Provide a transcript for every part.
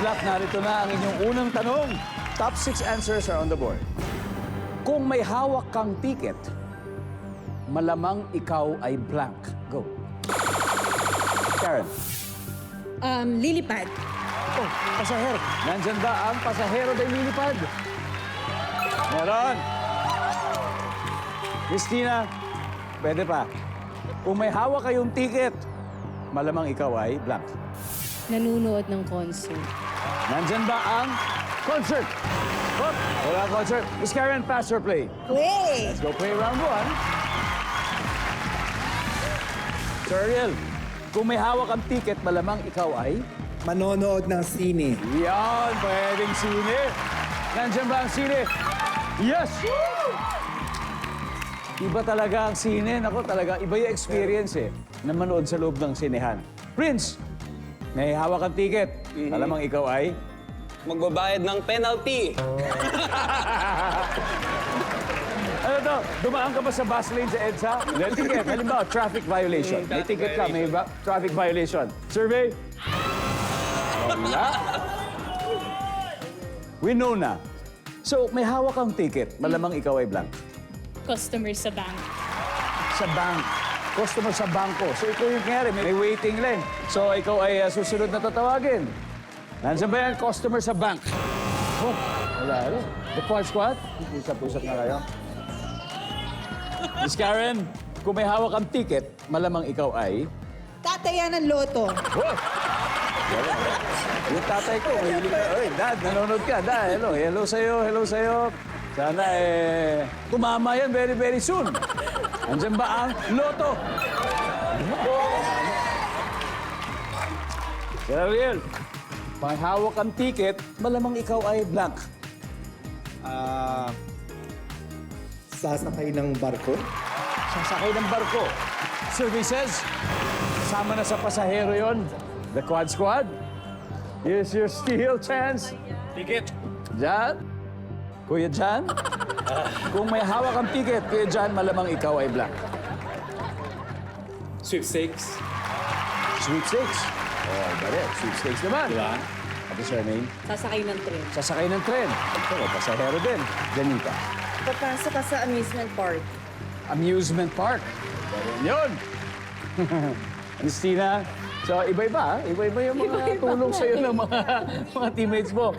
Good luck, narito na ang inyong unang tanong. Top 6 answers are on the board. Kung may hawak kang ticket, malamang ikaw ay blank. Go. Karen. Lilipad. Oh, pasahero. Nandyan ba ang pasahero na lilipad? Meron. Christina, pwede pa. Kung may hawak kayong ticket, malamang ikaw ay blank. Nanunood ng concert. Nandyan ba ang concert? Oh, wala concert. Miss Karen, pass or play? Play! Let's go play round 1. Sir Ariel, kung may hawak ang ticket, malamang ikaw ay... Manonood ng sine. Yan, pwedeng sine. Nandyan ba ang sine? Yes! Iba talaga ang sine. Nako, talaga, iba yung experience na manood sa loob ng sinehan. Prince, may hawak ang ticket. Malamang ikaw ay... Magbabayad ng penalty. Ano to? Dumaan ka ba sa bus lane sa EDSA? May ticket. Halimbawa, traffic violation. May ticket ka, may traffic violation. Survey? Wala. We know na. So, may hawak kang ticket. Malamang ikaw ay blank. Customer sa bank. Sa bank. Customer sa bangko. So, ikaw yung kanyari. May waiting line. So, ikaw ay susunod na tatawagin. Nandiyan ba yan? Customer sa bank. Oh, wala. The Quad Squad? Usap-usap na kayo. Miss Karen, kung may hawak kang ticket, malamang ikaw ay... Tataya ng loto. Oh! Yung tatay ko, mahilig ka. Oy, Dad, nanonood ka. Dad, hello. Hello sa'yo, hello sa'yo. Sana tumama yan very, very soon. Andiyan ba ang loto? Sir Ariel, pag hawak ang ticket, malamang ikaw ay blank. Sasakay ng barko. Sasakay ng barko. Services, kasama na sa pasahero yon. The Quad Squad. Here's your steal chance. Ticket. Jan? Kuya Jan? Kung may hawak ang ticket, Kuya Jan, malamang ikaw ay blank. Sweepstakes. Sweepstakes. Oh, bari. Sweepstakes naman. Diba? At sir name? Sasakay ng tren. Sasakay ng tren. Ito, may pasahero din. Janita. Papasok ka sa amusement park. Amusement park. Meron yun. Christina, so iba-iba, iba-iba yung mga tulong sa'yo ng mga teammates mo.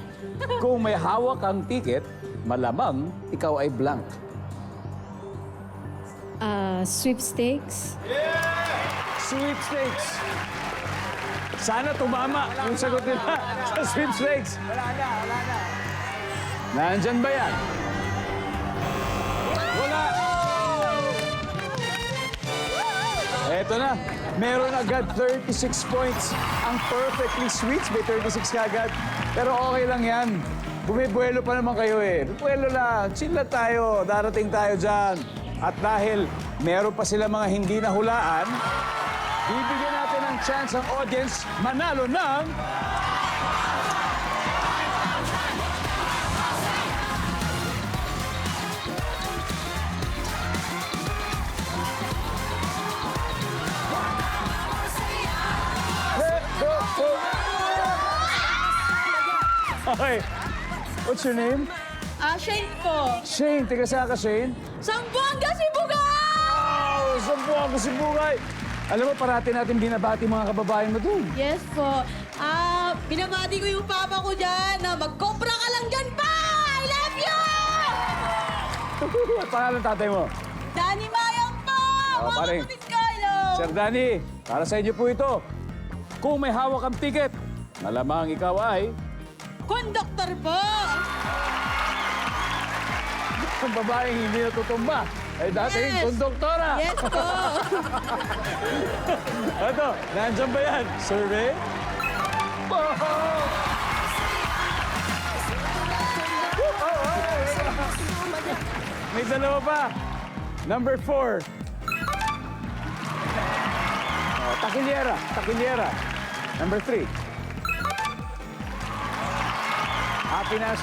Kung may hawak ang ticket, malamang ikaw ay blank. Sweepstakes. Sweepstakes. Sana tumama yung sagot nila sa sweepstakes. Wala na. Nandyan ba yan? Wala. Eto na. Meron agad 36 points. Ang perfectly sweets, may 36 ka agad. Pero okay lang yan. Bumibuelo pa naman kayo Bumibuelo lang. Chill lang tayo. Darating tayo dyan. At dahil meron pa sila mga hindi nahulaan, bibigyan natin ng chance ang audience manalo ng... Okay. What's your name? Shane po. Shane. Tiga saan ka, Shane? Sambuanga, Sibugay! Oh, Sambuanga, Sibugay. Alam mo, parati natin binabati mga kababayan mo doon. Yes po. Binabati ko yung papa ko dyan na mag-cobra ka lang dyan pa! I love you! At pangalan ng tatay mo? Danny Mayang po! Oh, Mga pare. kapatid ko, hello! Sir Danny, para sa inyo po ito. Kung may hawak ang ticket, malamang ikaw ay... Conductor po! Ang babaeng hindi natutumba ay dating Yes. konduktora. Yes po! Ito, nandyan ba yan? Survey? May dalawa pa. Number 4. Takilyera. Takilyera. Number 3. Happiness.